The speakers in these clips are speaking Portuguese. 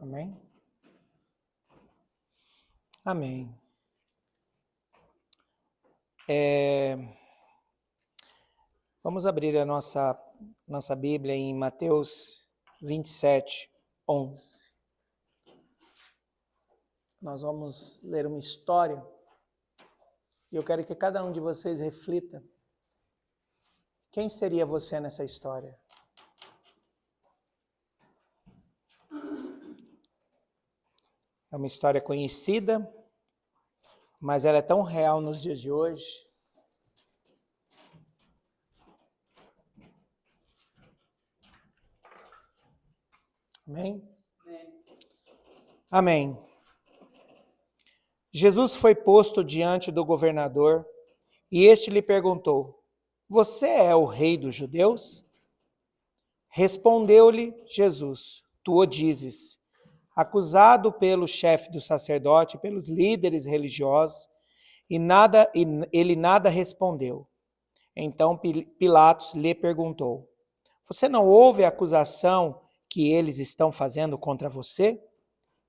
Amém? Amém. Vamos abrir a nossa Bíblia em Mateus 27, 11. Nós vamos ler uma história e eu quero que cada um de vocês reflita. Quem seria você nessa história? É uma história conhecida, mas ela é tão real nos dias de hoje. Amém? Amém. Jesus foi posto diante do governador e este lhe perguntou: Você é o rei dos judeus? Respondeu-lhe Jesus: Tu o dizes. Acusado pelo chefe do sacerdote, pelos líderes religiosos, ele nada respondeu. Então Pilatos lhe perguntou: Você não ouve a acusação que eles estão fazendo contra você?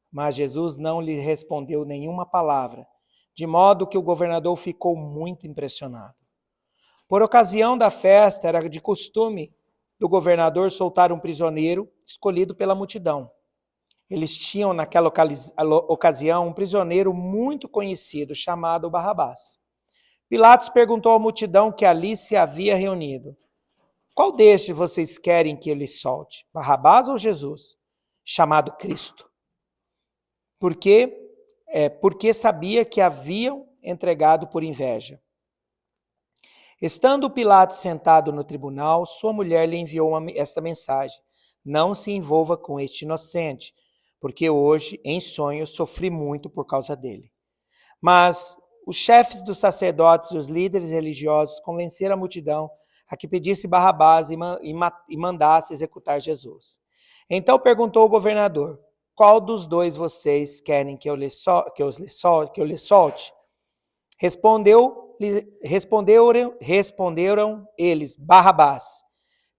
Mas Jesus não lhe respondeu nenhuma palavra, de modo que o governador ficou muito impressionado. Por ocasião da festa, era de costume do governador soltar um prisioneiro escolhido pela multidão. Eles tinham naquela ocasião um prisioneiro muito conhecido, chamado Barrabás. Pilatos perguntou à multidão que ali se havia reunido: Qual destes vocês querem que eu lhe solte? Barrabás ou Jesus, chamado Cristo? Porque sabia que haviam entregado por inveja. Estando Pilatos sentado no tribunal, sua mulher lhe enviou esta mensagem: Não se envolva com este inocente, porque hoje, em sonho, sofri muito por causa dele. Mas os chefes dos sacerdotes e os líderes religiosos convenceram a multidão a que pedisse Barrabás e mandasse executar Jesus. Então perguntou o governador: Qual dos dois vocês querem que eu lhe solte? Responderam eles: Barrabás.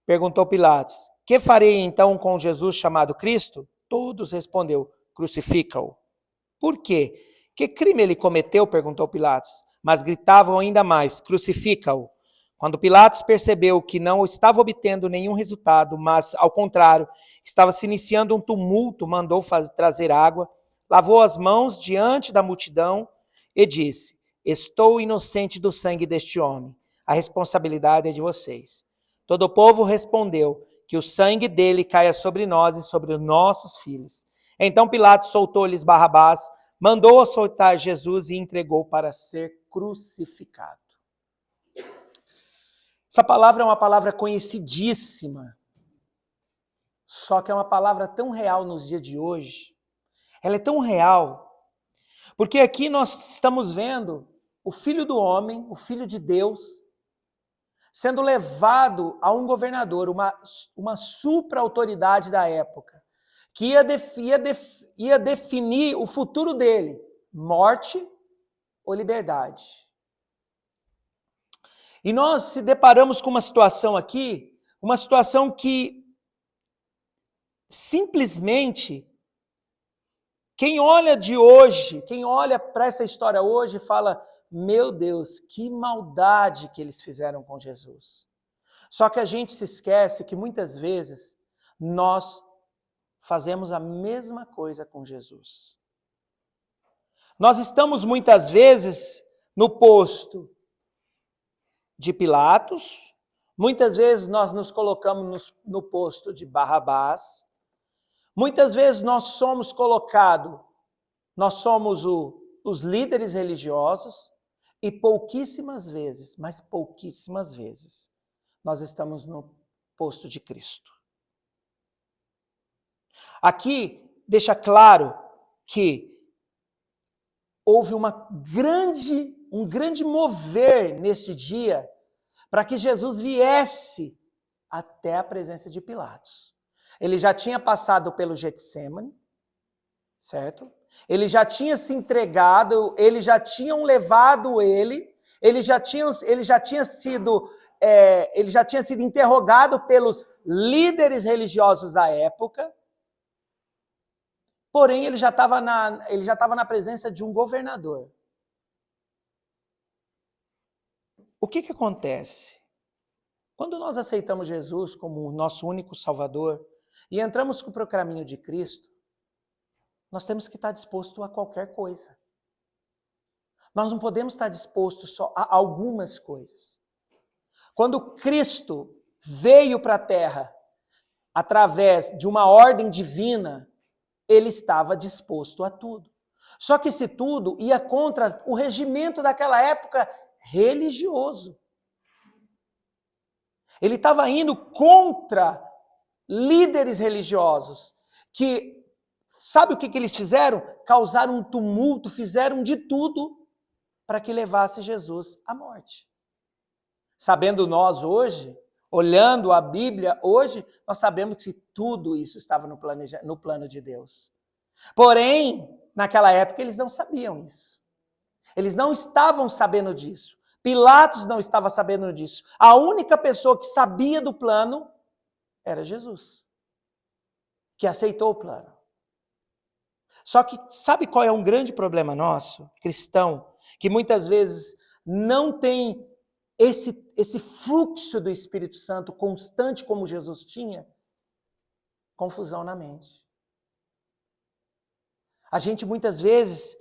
Perguntou Pilatos: Que farei então com Jesus chamado Cristo? Todos respondeu: Crucifica-o. Por quê? Que crime ele cometeu? Perguntou Pilatos. Mas gritavam ainda mais: Crucifica-o. Quando Pilatos percebeu que não estava obtendo nenhum resultado, mas, ao contrário, estava se iniciando um tumulto, mandou trazer água, lavou as mãos diante da multidão e disse: Estou inocente do sangue deste homem. A responsabilidade é de vocês. Todo o povo respondeu: Que o sangue dele caia sobre nós e sobre os nossos filhos. Então Pilatos soltou-lhes Barrabás, mandou soltar Jesus e entregou para ser crucificado. Essa palavra é uma palavra conhecidíssima, só que é uma palavra tão real nos dias de hoje. Ela é tão real, porque aqui nós estamos vendo o Filho do Homem, o Filho de Deus, sendo levado a um governador, uma supra-autoridade da época, que ia definir o futuro dele, morte ou liberdade. E nós se deparamos com uma situação aqui, uma situação que simplesmente quem olha de hoje, quem olha para essa história hoje fala: meu Deus, que maldade que eles fizeram com Jesus. Só que a gente se esquece que muitas vezes nós fazemos a mesma coisa com Jesus. Nós estamos muitas vezes no posto de Pilatos, muitas vezes nós nos colocamos no posto de Barrabás, muitas vezes nós somos os líderes religiosos, e pouquíssimas vezes, mas pouquíssimas vezes, nós estamos no posto de Cristo. Aqui deixa claro que houve um grande mover neste dia para que Jesus viesse até a presença de Pilatos. Ele já tinha passado pelo Getsêmani, certo? Ele já tinha se entregado, eles já tinham levado ele já tinha sido interrogado pelos líderes religiosos da época. porém ele já estava na presença de um governador. O que acontece? Quando nós aceitamos Jesus como o nosso único Salvador e entramos para o caminho de Cristo, nós temos que estar disposto a qualquer coisa. Nós não podemos estar dispostos só a algumas coisas. Quando Cristo veio para a terra através de uma ordem divina, ele estava disposto a tudo. Só que esse tudo ia contra o regimento daquela época religioso. Ele estava indo contra líderes religiosos que, sabe o que eles fizeram? Causaram um tumulto, fizeram de tudo para que levasse Jesus à morte. Sabendo nós hoje, olhando a Bíblia hoje, nós sabemos que tudo isso estava no plano de Deus. Porém, naquela época eles não sabiam isso. Eles não estavam sabendo disso. Pilatos não estava sabendo disso. A única pessoa que sabia do plano era Jesus, que aceitou o plano. Só que sabe qual é um grande problema nosso, cristão, que muitas vezes não tem esse fluxo do Espírito Santo constante como Jesus tinha? Confusão na mente. A gente muitas vezes,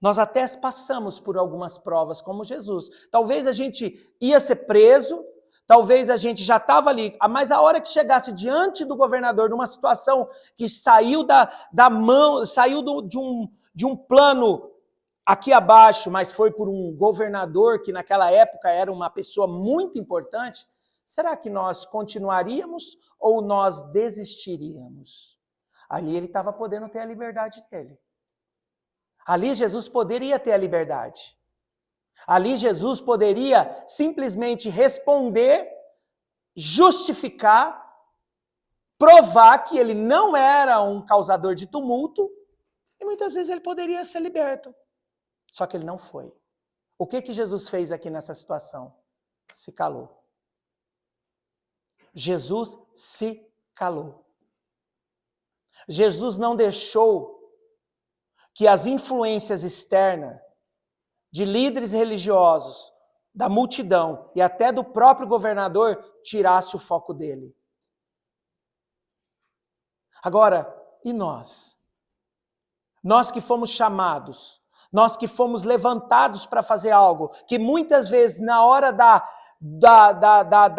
nós até passamos por algumas provas como Jesus. Talvez a gente ia ser preso, talvez a gente já estava ali, mas a hora que chegasse diante do governador, numa situação que saiu da mão, saiu de um plano aqui abaixo, mas foi por um governador que naquela época era uma pessoa muito importante, será que nós continuaríamos ou nós desistiríamos? Ali ele estava podendo ter a liberdade dele. Ali Jesus poderia ter a liberdade. Ali Jesus poderia simplesmente responder, justificar, provar que ele não era um causador de tumulto, e muitas vezes ele poderia ser liberto. Só que ele não foi. O que Jesus fez aqui nessa situação? Se calou. Jesus se calou. Jesus não deixou que as influências externas de líderes religiosos, da multidão e até do próprio governador tirasse o foco dele. Agora, e nós? Nós que fomos chamados, nós que fomos levantados para fazer algo, que muitas vezes na hora da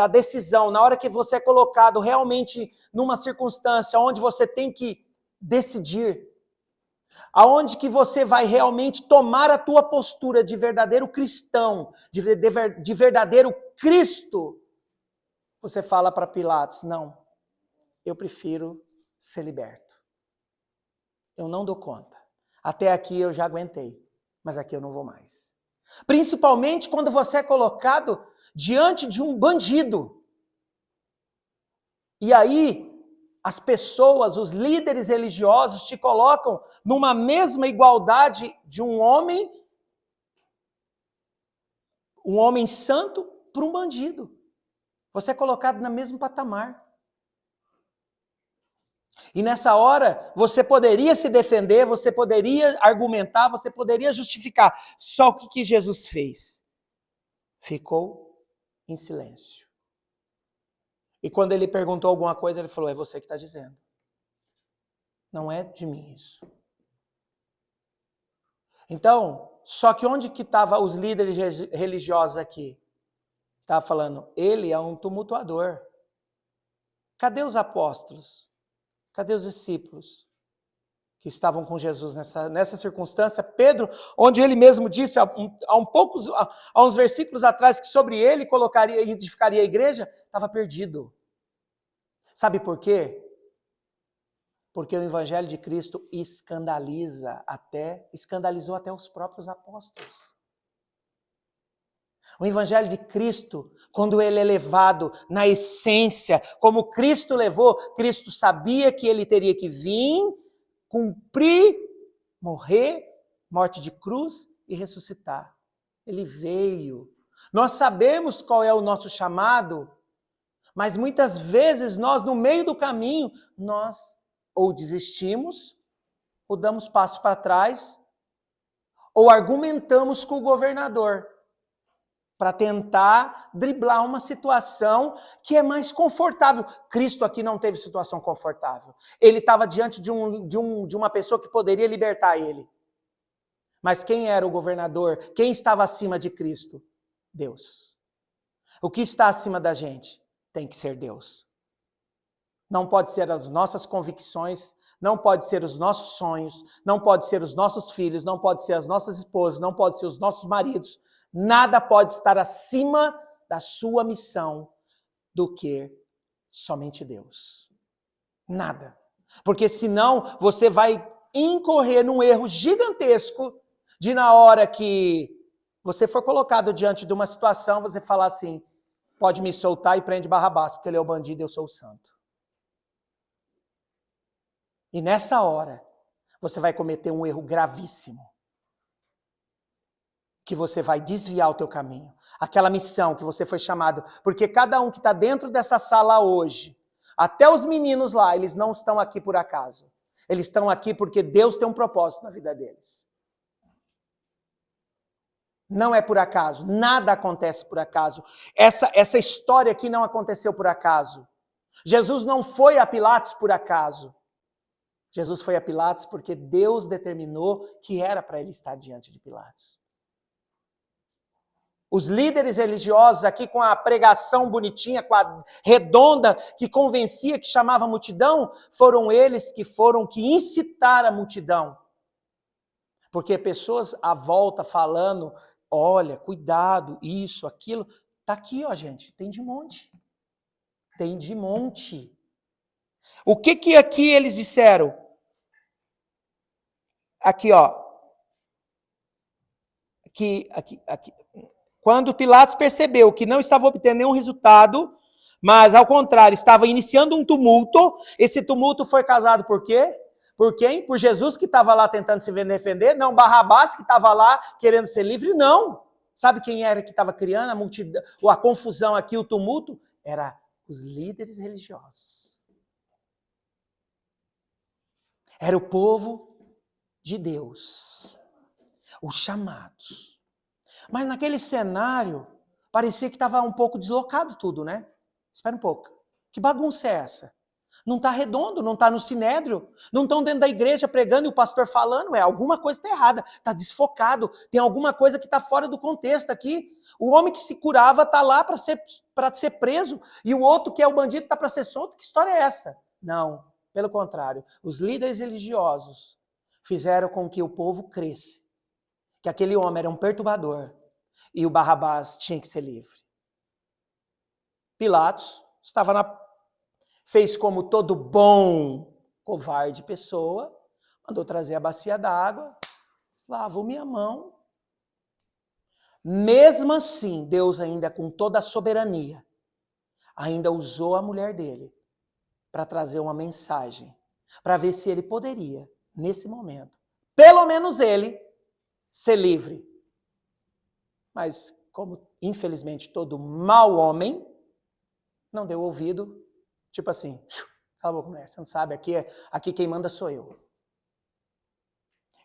decisão, na hora que você é colocado realmente numa circunstância onde você tem que decidir, aonde que você vai realmente tomar a tua postura de verdadeiro cristão, de verdadeiro Cristo, você fala para Pilatos, não, eu prefiro ser liberto. Eu não dou conta. Até aqui eu já aguentei, mas aqui eu não vou mais. Principalmente quando você é colocado diante de um bandido. E aí, as pessoas, os líderes religiosos te colocam numa mesma igualdade de um homem santo para um bandido. Você é colocado no mesmo patamar. E nessa hora, você poderia se defender, você poderia argumentar, você poderia justificar. Só o que Jesus fez? Ficou em silêncio. E quando ele perguntou alguma coisa, ele falou, é você que está dizendo. Não é de mim isso. Então, só que onde que estavam os líderes religiosos aqui? Estava falando, ele é um tumultuador. Cadê os apóstolos? Cadê os discípulos que estavam com Jesus nessa circunstância? Pedro, onde ele mesmo disse há uns versículos atrás que sobre ele colocaria e edificaria a igreja, estava perdido. Sabe por quê? Porque o evangelho de Cristo escandalizou até os próprios apóstolos. O evangelho de Cristo, quando ele é levado na essência, como Cristo levou, Cristo sabia que ele teria que vir, cumprir, morrer, morte de cruz e ressuscitar. Ele veio. Nós sabemos qual é o nosso chamado, mas muitas vezes nós, no meio do caminho, nós ou desistimos ou damos passo para trás, ou argumentamos com o governador para tentar driblar uma situação que é mais confortável. Cristo aqui não teve situação confortável. Ele estava diante de uma pessoa que poderia libertar ele. Mas quem era o governador? Quem estava acima de Cristo? Deus. O que está acima da gente? Tem que ser Deus. Não pode ser as nossas convicções, não pode ser os nossos sonhos, não pode ser os nossos filhos, não pode ser as nossas esposas, não pode ser os nossos maridos. Nada pode estar acima da sua missão do que somente Deus. Nada. Porque senão você vai incorrer num erro gigantesco de na hora que você for colocado diante de uma situação, você falar assim, pode me soltar e prende Barrabás, porque ele é o bandido e eu sou o santo. E nessa hora, você vai cometer um erro gravíssimo. Que você vai desviar o teu caminho. Aquela missão que você foi chamado. Porque cada um que está dentro dessa sala hoje, até os meninos lá, eles não estão aqui por acaso. Eles estão aqui porque Deus tem um propósito na vida deles. Não é por acaso. Nada acontece por acaso. Essa história aqui não aconteceu por acaso. Jesus não foi a Pilatos por acaso. Jesus foi a Pilatos porque Deus determinou que era para ele estar diante de Pilatos. Os líderes religiosos aqui com a pregação bonitinha, com a redonda, que convencia, que chamava a multidão, foram eles que incitaram a multidão. Porque pessoas à volta falando, olha, cuidado, isso, aquilo, tá aqui, ó, gente, tem de monte. Tem de monte. O que aqui eles disseram? Aqui, ó. Aqui. Quando Pilatos percebeu que não estava obtendo nenhum resultado, mas, ao contrário, estava iniciando um tumulto, esse tumulto foi causado por quê? Por quem? Por Jesus que estava lá tentando se defender? Não, Barrabás que estava lá querendo ser livre? Não. Sabe quem era que estava criando a multidão, a confusão aqui, o tumulto? Era os líderes religiosos. Era o povo de Deus, os chamados. Mas naquele cenário, parecia que estava um pouco deslocado tudo, né? Espera um pouco. Que bagunça é essa? Não está redondo, não está no sinédrio, não estão dentro da igreja pregando e o pastor falando, alguma coisa está errada, está desfocado, tem alguma coisa que está fora do contexto aqui. O homem que se curava está lá para ser preso e o outro que é o bandido está para ser solto. Que história é essa? Não, pelo contrário, os líderes religiosos fizeram com que o povo cresça, que aquele homem era um perturbador e o Barrabás tinha que ser livre. Pilatos fez como todo bom covarde pessoa, mandou trazer a bacia d'água, lavou minha mão. Mesmo assim, Deus ainda com toda a soberania, ainda usou a mulher dele para trazer uma mensagem, para ver se ele poderia, nesse momento, pelo menos ele, ser livre. Mas, como infelizmente todo mau homem, não deu ouvido, tipo assim, cala a boca, mulher, você não sabe, aqui quem manda sou eu.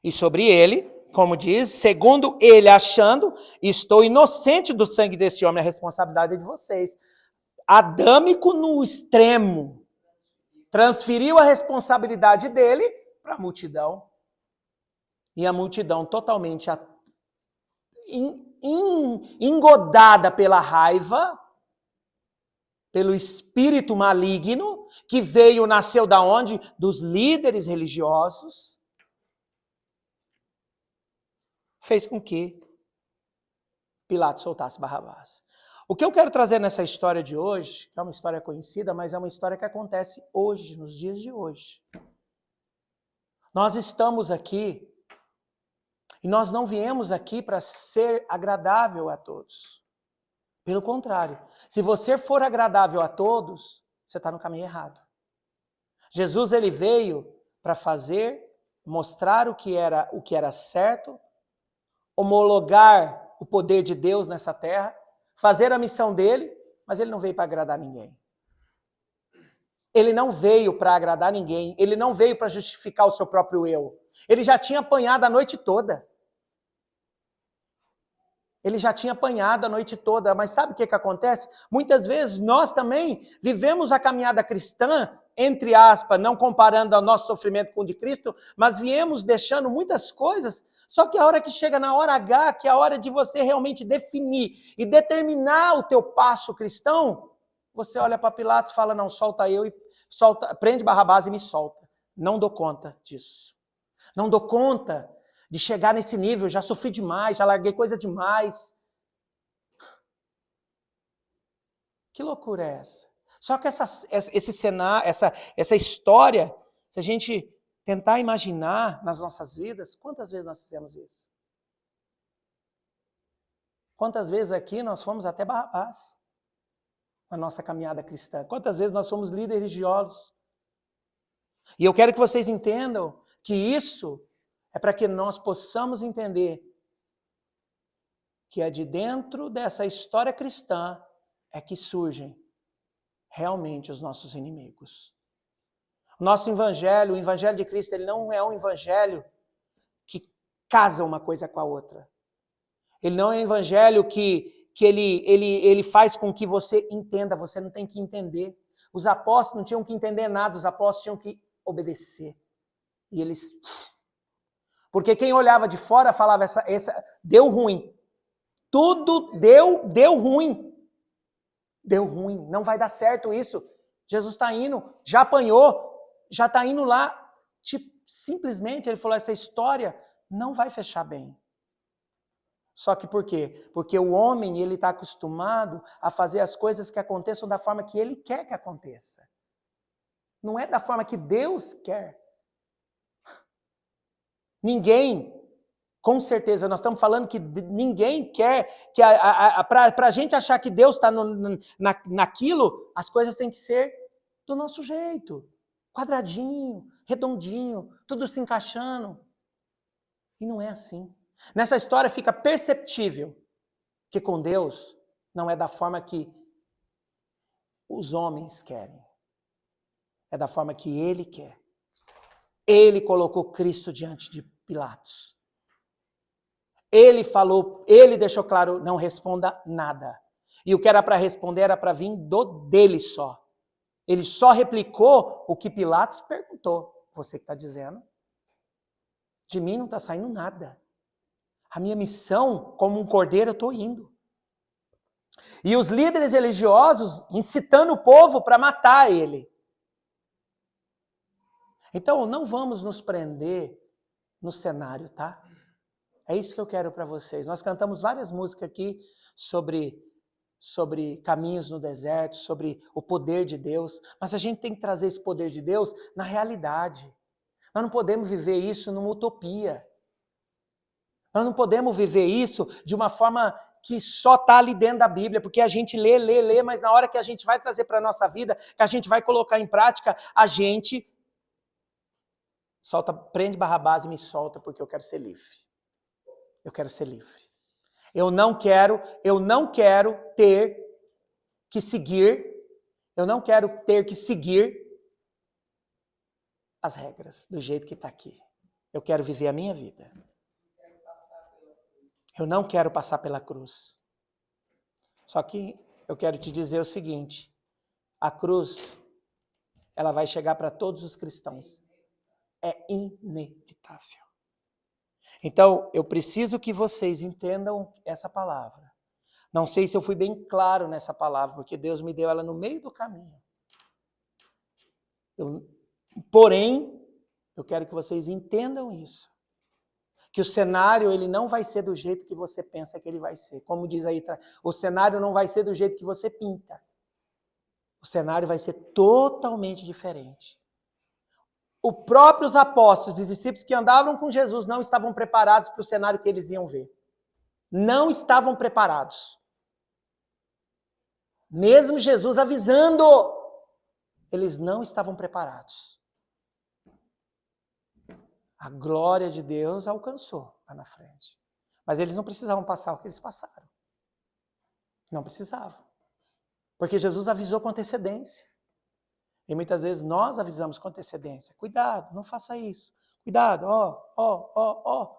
E sobre ele, como diz, segundo ele achando, estou inocente do sangue desse homem, a responsabilidade é de vocês. Adâmico no extremo, transferiu a responsabilidade dele para a multidão. E a multidão totalmente engodada pela raiva, pelo espírito maligno, que nasceu da onde? Dos líderes religiosos, fez com que Pilatos soltasse Barrabás. O que eu quero trazer nessa história de hoje, que é uma história conhecida, mas é uma história que acontece hoje, nos dias de hoje. Nós estamos aqui, e nós não viemos aqui para ser agradável a todos. Pelo contrário, se você for agradável a todos, você está no caminho errado. Jesus ele veio para mostrar o que era certo, homologar o poder de Deus nessa terra, fazer a missão dele, mas ele não veio para agradar ninguém. Ele não veio para agradar ninguém, ele não veio para justificar o seu próprio eu. Ele já tinha apanhado a noite toda. Ele já tinha apanhado a noite toda, mas sabe o que acontece? Muitas vezes nós também vivemos a caminhada cristã, entre aspas, não comparando o nosso sofrimento com o de Cristo, mas viemos deixando muitas coisas, só que a hora que chega na hora H, que é a hora de você realmente definir e determinar o teu passo cristão, você olha para Pilatos e fala, não, solta eu, prende Barrabás e me solta. Não dou conta disso. Não dou conta de chegar nesse nível, já sofri demais, já larguei coisa demais. Que loucura é essa? Só que esse cenário, essa história, se a gente tentar imaginar nas nossas vidas, quantas vezes nós fizemos isso? Quantas vezes aqui nós fomos até Barrabás na nossa caminhada cristã? Quantas vezes nós somos líderes religiosos? E eu quero que vocês entendam que isso é para que nós possamos entender que é de dentro dessa história cristã é que surgem realmente os nossos inimigos. O nosso evangelho, o evangelho de Cristo, ele não é um evangelho que casa uma coisa com a outra. Ele não é um evangelho que ele faz com que você entenda, você não tem que entender. Os apóstolos não tinham que entender nada, os apóstolos tinham que obedecer. E eles... Porque quem olhava de fora falava, deu ruim. Tudo deu ruim. Deu ruim, não vai dar certo isso. Jesus está indo, já apanhou, já está indo lá. Simplesmente ele falou, essa história não vai fechar bem. Só que por quê? Porque o homem, ele está acostumado a fazer as coisas que aconteçam da forma que ele quer que aconteça. Não é da forma que Deus quer. Ninguém, com certeza, nós estamos falando que ninguém quer, que para a gente achar que Deus está naquilo, as coisas têm que ser do nosso jeito. Quadradinho, redondinho, tudo se encaixando. E não é assim. Nessa história fica perceptível que com Deus não é da forma que os homens querem. É da forma que Ele quer. Ele colocou Cristo diante de Pilatos. Ele falou, ele deixou claro, não responda nada. E o que era para responder era para vir dele só. Ele só replicou o que Pilatos perguntou. Você que está dizendo? De mim não está saindo nada. A minha missão, como um cordeiro, eu estou indo. E os líderes religiosos incitando o povo para matar ele. Então, não vamos nos prender no cenário, tá? É isso que eu quero para vocês. Nós cantamos várias músicas aqui sobre caminhos no deserto, sobre o poder de Deus, mas a gente tem que trazer esse poder de Deus na realidade. Nós não podemos viver isso numa utopia. Nós não podemos viver isso de uma forma que só está ali dentro da Bíblia, porque a gente lê, mas na hora que a gente vai trazer para a nossa vida, que a gente vai colocar em prática, a gente prende Barrabás e me solta porque eu quero ser livre. Eu quero ser livre. Eu não quero ter que seguir as regras do jeito que está aqui. Eu quero viver a minha vida. Eu não quero passar pela cruz. Só que eu quero te dizer o seguinte, a cruz, ela vai chegar para todos os cristãos. É inevitável. Então, eu preciso que vocês entendam essa palavra. Não sei se eu fui bem claro nessa palavra, porque Deus me deu ela no meio do caminho. Porém, eu quero que vocês entendam isso. Que o cenário, ele não vai ser do jeito que você pensa que ele vai ser. Como diz aí, o cenário não vai ser do jeito que você pinta. O cenário vai ser totalmente diferente. Os próprios apóstolos e discípulos que andavam com Jesus não estavam preparados para o cenário que eles iam ver. Não estavam preparados. Mesmo Jesus avisando, eles não estavam preparados. A glória de Deus alcançou lá na frente. Mas eles não precisavam passar o que eles passaram. Não precisavam. Porque Jesus avisou com antecedência. E muitas vezes nós avisamos com antecedência. Cuidado, não faça isso. Cuidado, ó.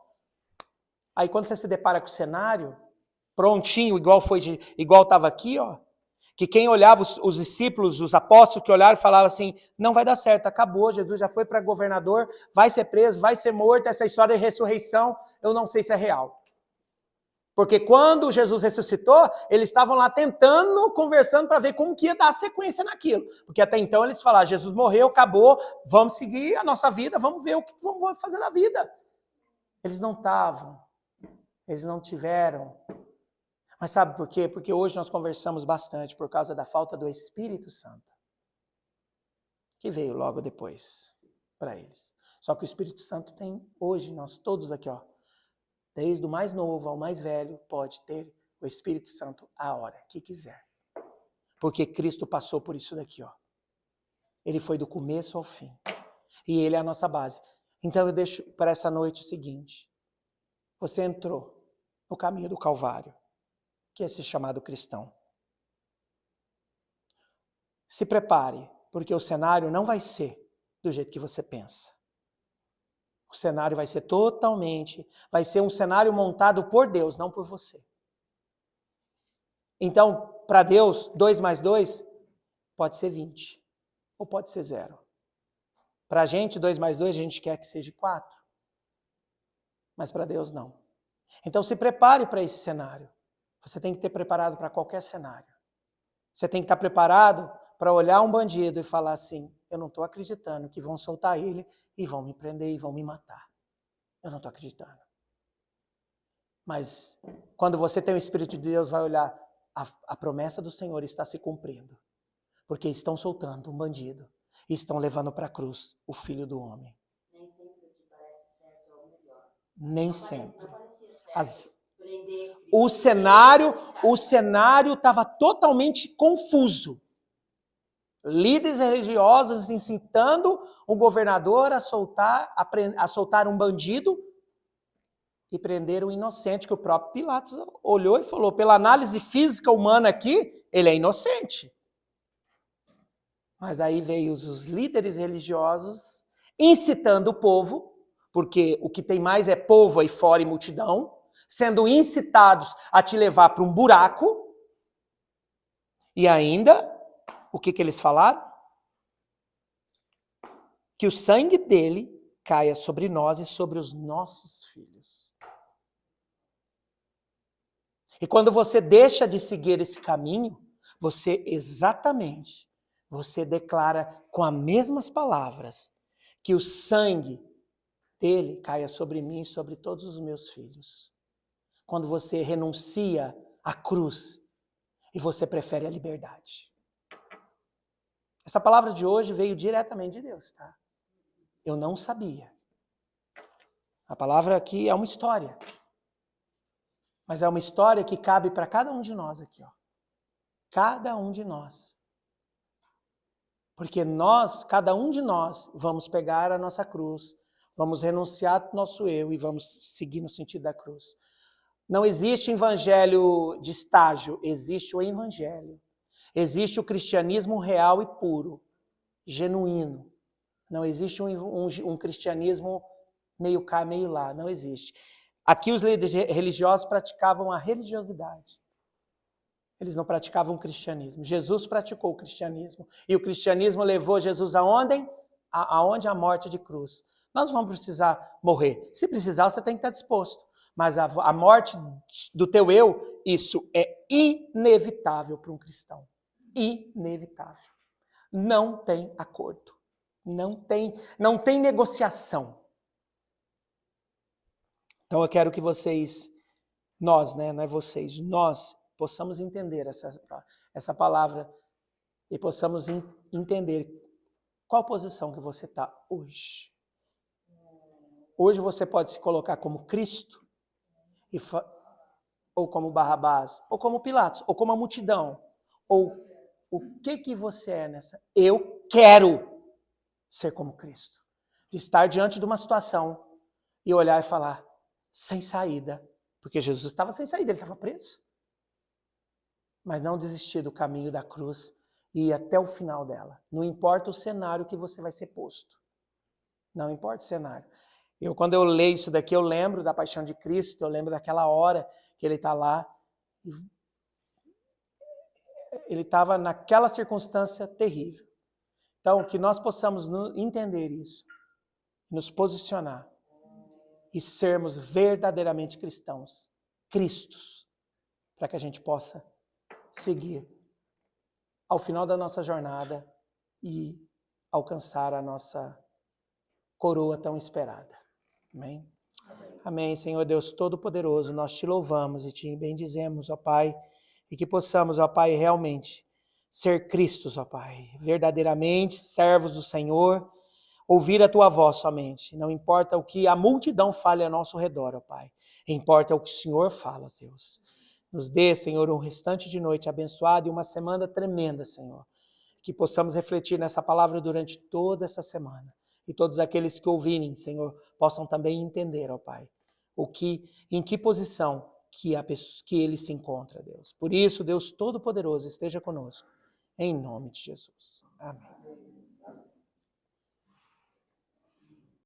Aí quando você se depara com o cenário, prontinho, igual estava aqui, ó, que quem olhava, os discípulos, os apóstolos que olharam, falavam assim, não vai dar certo, acabou, Jesus já foi para governador, vai ser preso, vai ser morto, essa história de ressurreição, eu não sei se é real. Porque quando Jesus ressuscitou, eles estavam lá tentando, conversando para ver como que ia dar sequência naquilo. Porque até então eles falaram, Jesus morreu, acabou, vamos seguir a nossa vida, vamos ver o que vamos fazer na vida. Eles não estavam, eles não tiveram. Mas sabe por quê? Porque hoje nós conversamos bastante por causa da falta do Espírito Santo, que veio logo depois para eles. Só que o Espírito Santo tem hoje, nós todos aqui, ó, desde o mais novo ao mais velho, pode ter o Espírito Santo a hora que quiser. Porque Cristo passou por isso daqui, ó. Ele foi do começo ao fim. E ele é a nossa base. Então eu deixo para essa noite o seguinte. Você entrou no caminho do Calvário, que é esse chamado cristão. Se prepare, porque o cenário não vai ser do jeito que você pensa. O cenário vai ser vai ser um cenário montado por Deus, não por você. Então, para Deus, 2 mais 2 pode ser 20, ou pode ser 0. Para a gente, 2 mais 2, a gente quer que seja 4. Mas para Deus, não. Então, se prepare para esse cenário. Você tem que ter preparado para qualquer cenário. Você tem que estar preparado para olhar um bandido e falar assim, eu não estou acreditando que vão soltar ele e vão me prender e vão me matar. Eu não estou acreditando. Mas quando você tem o Espírito de Deus, vai olhar, a promessa do Senhor está se cumprindo. Porque estão soltando um bandido e estão levando para a cruz o Filho do Homem. Nem sempre o que parece certo é o melhor. Nem sempre. Não parecia certo. O cenário estava totalmente confuso. Líderes religiosos incitando o governador a soltar um bandido e prender um inocente, que o próprio Pilatos olhou e falou, pela análise física humana aqui, ele é inocente. Mas aí veio os líderes religiosos incitando o povo, porque o que tem mais é povo aí fora e multidão, sendo incitados a te levar para um buraco. E ainda, o que eles falaram? Que o sangue dele caia sobre nós e sobre os nossos filhos. E quando você deixa de seguir esse caminho, você declara com as mesmas palavras que o sangue dele caia sobre mim e sobre todos os meus filhos. Quando você renuncia à cruz e você prefere a liberdade. Essa palavra de hoje veio diretamente de Deus, tá? Eu não sabia. A palavra aqui é uma história. Mas é uma história que cabe para cada um de nós aqui, ó. Cada um de nós. Porque cada um de nós, vamos pegar a nossa cruz, vamos renunciar ao nosso eu e vamos seguir no sentido da cruz. Não existe evangelho de estágio, existe o evangelho. Existe o cristianismo real e puro, genuíno. Não existe um cristianismo meio cá, meio lá, não existe. Aqui os líderes religiosos praticavam a religiosidade. Eles não praticavam o cristianismo. Jesus praticou o cristianismo. E o cristianismo levou Jesus aonde? Aonde? A morte de cruz. Nós vamos precisar morrer. Se precisar, você tem que estar disposto. Mas a morte do teu eu, isso é inevitável para um cristão. Inevitável. Não tem acordo. Não tem negociação. Então eu quero que nós, né, não é vocês, nós possamos entender essa palavra e possamos entender qual posição que você está hoje. Hoje você pode se colocar como Cristo, ou como Barrabás, ou como Pilatos, ou como a multidão, ou o que você é nessa? Eu quero ser como Cristo. De estar diante de uma situação e olhar e falar, sem saída, porque Jesus estava sem saída, ele estava preso. Mas não desistir do caminho da cruz e ir até o final dela. Não importa o cenário que você vai ser posto. Não importa o cenário. Quando eu leio isso daqui, eu lembro da paixão de Cristo, eu lembro daquela hora que ele está lá. Ele estava naquela circunstância terrível. Então, que nós possamos entender isso, nos posicionar e sermos verdadeiramente cristãos, cristos, para que a gente possa seguir ao final da nossa jornada e alcançar a nossa coroa tão esperada. Amém? Amém, Senhor Deus Todo-Poderoso, nós te louvamos e te bendizemos, ó Pai, e que possamos, ó Pai, realmente ser Cristos, ó Pai, verdadeiramente servos do Senhor, ouvir a Tua voz somente. Não importa o que a multidão fale ao nosso redor, ó Pai, importa o que o Senhor fala, Deus. Nos dê, Senhor, um restante de noite abençoado e uma semana tremenda, Senhor. Que possamos refletir nessa palavra durante toda essa semana. E todos aqueles que ouvirem, Senhor, possam também entender, ó Pai, em que posição que ele se encontra, Deus. Por isso, Deus Todo-Poderoso esteja conosco. Em nome de Jesus. Amém.